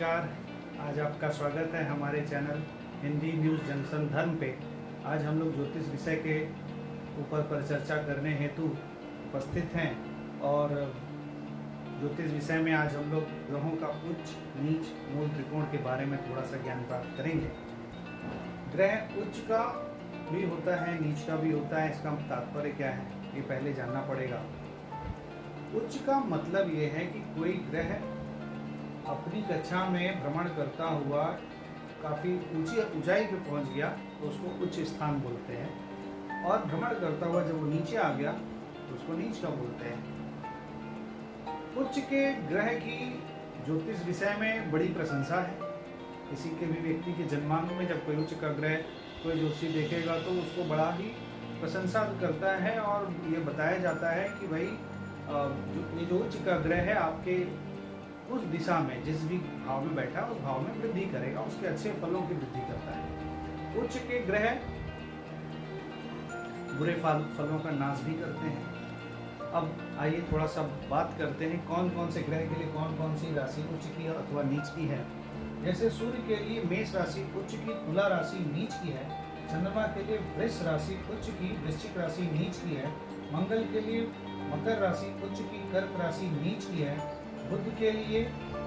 नमस्कार। आज आपका स्वागत है हमारे चैनल हिंदी न्यूज़ जंक्शन धर्म पे। आज हम लोग ज्योतिष विषय के ऊपर पर चर्चा करने हेतु उपस्थित हैं और ज्योतिष विषय में आज हम लोग ग्रहों का उच्च नीच मूल त्रिकोण के बारे में थोड़ा सा ज्ञान प्राप्त करेंगे। ग्रह उच्च का भी होता है, नीच का भी होता है। इसका तात्पर्य क्या है ये पहले जानना पड़ेगा। उच्च का मतलब ये है कि कोई ग्रह अपनी कक्षा में भ्रमण करता हुआ काफ़ी ऊंचाई पे पहुंच गया तो उसको उच्च स्थान बोलते हैं, और भ्रमण करता हुआ जब वो नीचे आ गया तो उसको नीच का बोलते हैं। उच्च के ग्रह की ज्योतिष विषय में बड़ी प्रशंसा है। किसी के भी व्यक्ति के जन्मांग में जब कोई उच्च का ग्रह कोई ज्योतिषी देखेगा तो उसको बड़ा ही प्रशंसा करता है, और ये बताया जाता है कि भाई ये जो उच्च का ग्रह है आपके उस दिशा में जिस भी भाव में बैठा उस भाव में वृद्धि करेगा, उसके अच्छे फलों की वृद्धि करता है। उच्च के ग्रह बुरे फलों का नाश भी करते हैं। अब आइए थोड़ा सा बात करते हैं कौन कौन से ग्रह के लिए कौन कौन सी राशि उच्च की अथवा नीच की है। जैसे सूर्य के लिए मेष राशि उच्च की, तुला राशि नीच की है। चंद्रमा के लिए वृष राशि उच्च की, वृश्चिक राशि नीच की है। मंगल के लिए मकर राशि उच्च की, कर्क राशि नीच की है। बुध के लिए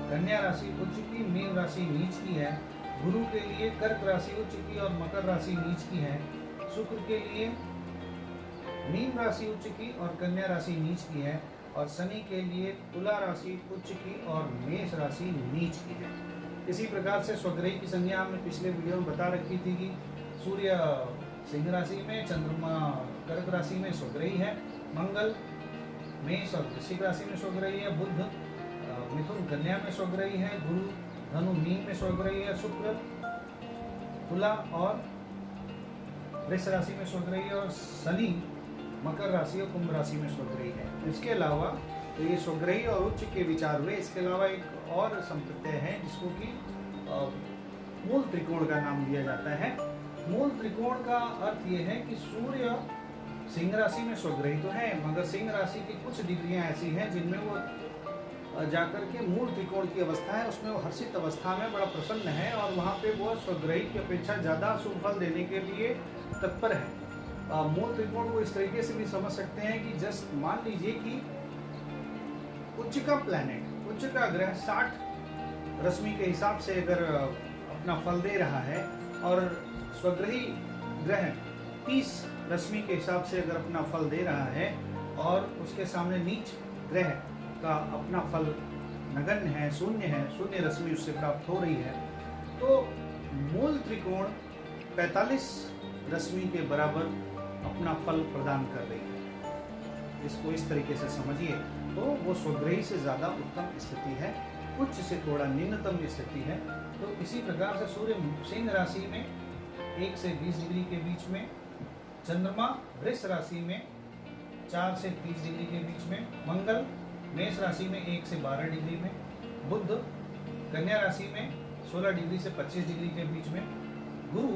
कन्या राशि उच्च की, मीन राशि नीच की है। गुरु के लिए कर्क राशि उच्च की और मकर राशि नीच की है। शुक्र के लिए मीन राशि उच्च की और कन्या राशि नीच की है। और शनि के लिए तुला राशि उच्च की और मेष राशि नीच की है। इसी प्रकार से स्वग्रही की संज्ञा हमने पिछले वीडियो में बता रखी थी कि सूर्य सिंह राशि में, चंद्रमा कर्क राशि में स्वग्रही है, मंगल मेष और वृश्चिक राशि में स्वग्रही है, बुध मिथुन कन्या में स्वग्रही है, गुरु धनु मीन में स्वग्रही है, शुक्र तुला और वृष राशि में स्वग्रही है, और शनि मकर राशि और कुंभ राशि में स्वग्रही है। इसके अलावा तो ये स्वग्रही और उच्च के विचार हुए। इसके अलावा एक और संप्रत्यय है जिसको कि मूल त्रिकोण का नाम दिया जाता है। मूल त्रिकोण का अर्थ ये है कि सूर्य सिंह राशि में स्वग्रही तो है, मगर सिंह राशि की कुछ डिग्रियां ऐसी हैं जिनमें वो जाकर के मूल त्रिकोण की अवस्था है, उसमें वो हर्षित अवस्था में बड़ा प्रसन्न है, और वहाँ पे वो स्वग्रही की अपेक्षा ज़्यादा शुभ फल देने के लिए तत्पर है। मूल त्रिकोण को इस तरीके से भी समझ सकते हैं कि जस्ट मान लीजिए कि उच्च का प्लैनेट, उच्च का ग्रह 60 रश्मि के हिसाब से अगर अपना फल दे रहा है, और स्वग्रही ग्रह 30 रश्मि के हिसाब से अगर अपना फल दे रहा है, और उसके सामने नीच ग्रह का अपना फल नगण्य है, शून्य रश्मि उससे प्राप्त हो रही है, तो मूल त्रिकोण 45 रश्मि के बराबर अपना फल प्रदान कर रही है। इसको इस तरीके से समझिए तो वो स्वग्रही से ज़्यादा उत्तम स्थिति है, उच्च से थोड़ा निम्नतम स्थिति है। तो इसी प्रकार से सूर्य सिंह राशि में 1 से 20 डिग्री के बीच में, चंद्रमा वृष राशि में 4 से 30 डिग्री के बीच में, मंगल मेष राशि में 1 से 12 डिग्री में, बुध कन्या राशि में 16 डिग्री से 25 डिग्री के बीच में, गुरु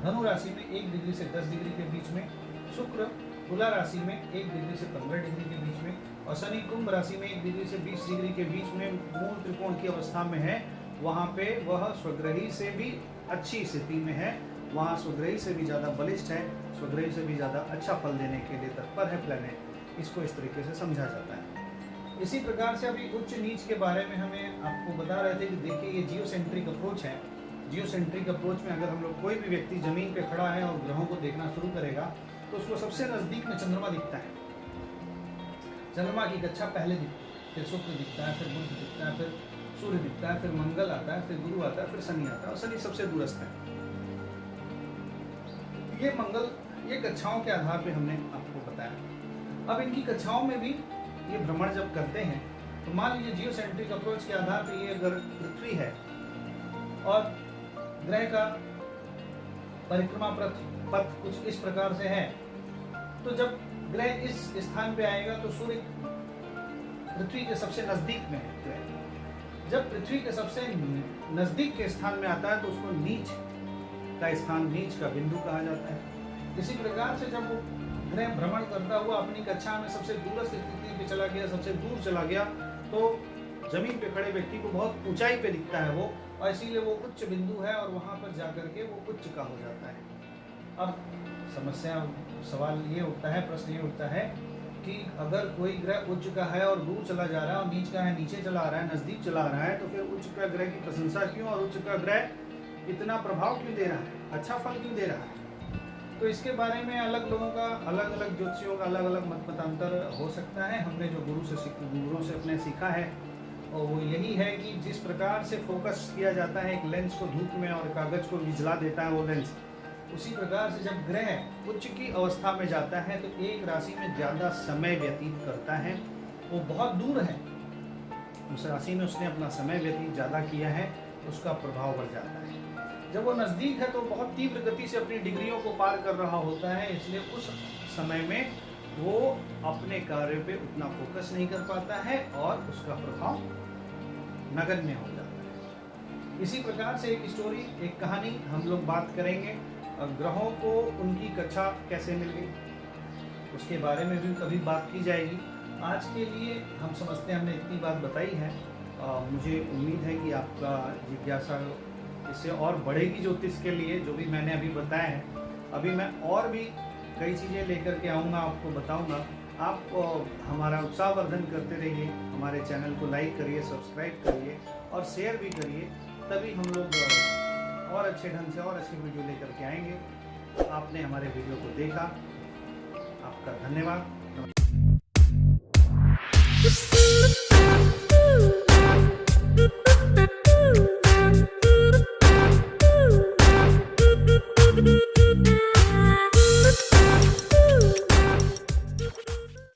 धनु राशि में 1 डिग्री से 10 डिग्री के बीच में, शुक्र तुला राशि में 1 डिग्री से 15 डिग्री के बीच में, और शनि कुंभ राशि में 1 डिग्री से 20 डिग्री के बीच में मूल त्रिकोण की अवस्था में है। वहाँ पे वह स्वग्रही से भी अच्छी स्थिति में है, वहाँ स्वग्रही से भी ज़्यादा बलिष्ठ है, स्वग्रही से भी ज़्यादा अच्छा फल देने के लिए तत्पर है प्लैनेट। इसको इस तरीके से समझा जाता है। इसी प्रकार से अभी उच्च नीच के बारे में हमें आपको बता रहे थे कि देखिए ये जियोसेंट्रिक अप्रोच है। जियोसेंट्रिक अप्रोच में अगर हम लोग कोई भी व्यक्ति जमीन पे खड़ा है और ग्रहों को देखना शुरू करेगा तो उसको सबसे नज़दीक में चंद्रमा दिखता है। चंद्रमा की कक्षा पहले दिखती है, फिर शुक्र दिखता है, फिर बुध दिखता है, फिर सूर्य दिखता है, फिर मंगल आता है, फिर गुरु आता है, फिर शनि आता है, और शनि सबसे दूरस्थ है। ये मंगल ये कक्षाओं के आधार पे हमने आपको बताया। अब इनकी कक्षाओं में भी ये भ्रमण जब करते हैं तो मान लीजिए जियोसेंट्रिक अप्रोच के आधार पर ये अगर पृथ्वी है और ग्रह का परिक्रमा पथ कुछ इस प्रकार से है, तो जब ग्रह इस स्थान पे आएगा तो सूर्य पृथ्वी के सबसे नजदीक में है ग्रह। जब पृथ्वी के सबसे नजदीक के स्थान में आता है तो उसको नीच का स्थान, नीच का बिंदु कहा जाता है। इसी प्रकार से जब वो ग्रह भ्रमण करता हुआ अपनी कक्षा में सबसे दूरस्थ स्थिति पे चला गया, सबसे दूर चला गया, तो जमीन पे खड़े व्यक्ति को बहुत ऊंचाई पे दिखता है वो, और इसीलिए वो उच्च बिंदु है और वहां पर जाकर के वो उच्च का हो जाता है। अब सवाल ये उठता है, प्रश्न ये उठता है कि अगर कोई ग्रह उच्च का है और दूर चला जा रहा है, और नीच का है नीचे चला आ रहा है, नजदीक चला आ रहा है, तो फिर उच्च का ग्रह की प्रशंसा क्यों, और उच्च का ग्रह इतना प्रभाव क्यों दे रहा है, अच्छा फल क्यों दे रहा है? तो इसके बारे में अलग लोगों का, अलग अलग ज्योतिषियों का अलग अलग मतांतर हो सकता है। हमने जो गुरुओं से अपने सीखा है और वो यही है कि जिस प्रकार से फोकस किया जाता है एक लेंस को धूप में और कागज को विझला देता है वो लेंस, उसी प्रकार से जब ग्रह उच्च की अवस्था में जाता है तो एक राशि में ज़्यादा समय व्यतीत करता है, वो बहुत दूर है, उस राशि में उसने अपना समय व्यतीत ज़्यादा किया है, उसका प्रभाव बढ़ जाता है। जब वो नज़दीक है तो बहुत तीव्र गति से अपनी डिग्रियों को पार कर रहा होता है, इसलिए उस समय में वो अपने कार्य पे उतना फोकस नहीं कर पाता है और उसका प्रभाव नगण्य हो जाता है। इसी प्रकार से एक स्टोरी, एक कहानी हम लोग बात करेंगे, ग्रहों को उनकी कक्षा कैसे मिल गई, उसके बारे में भी कभी बात की जाएगी। आज के लिए हम समझते हैं हमने इतनी बात बताई है। मुझे उम्मीद है कि आपका जिज्ञासा इससे और बढ़ेगी ज्योतिष के लिए, जो भी मैंने अभी बताया है। अभी मैं और भी कई चीज़ें लेकर के आऊँगा, आपको बताऊँगा। आप हमारा उत्साहवर्धन करते रहिए, हमारे चैनल को लाइक करिए, सब्सक्राइब करिए और शेयर भी करिए, तभी हम लोग और अच्छे ढंग से और अच्छी वीडियो लेकर के आएंगे। आपने हमारे वीडियो को देखा, आपका धन्यवाद।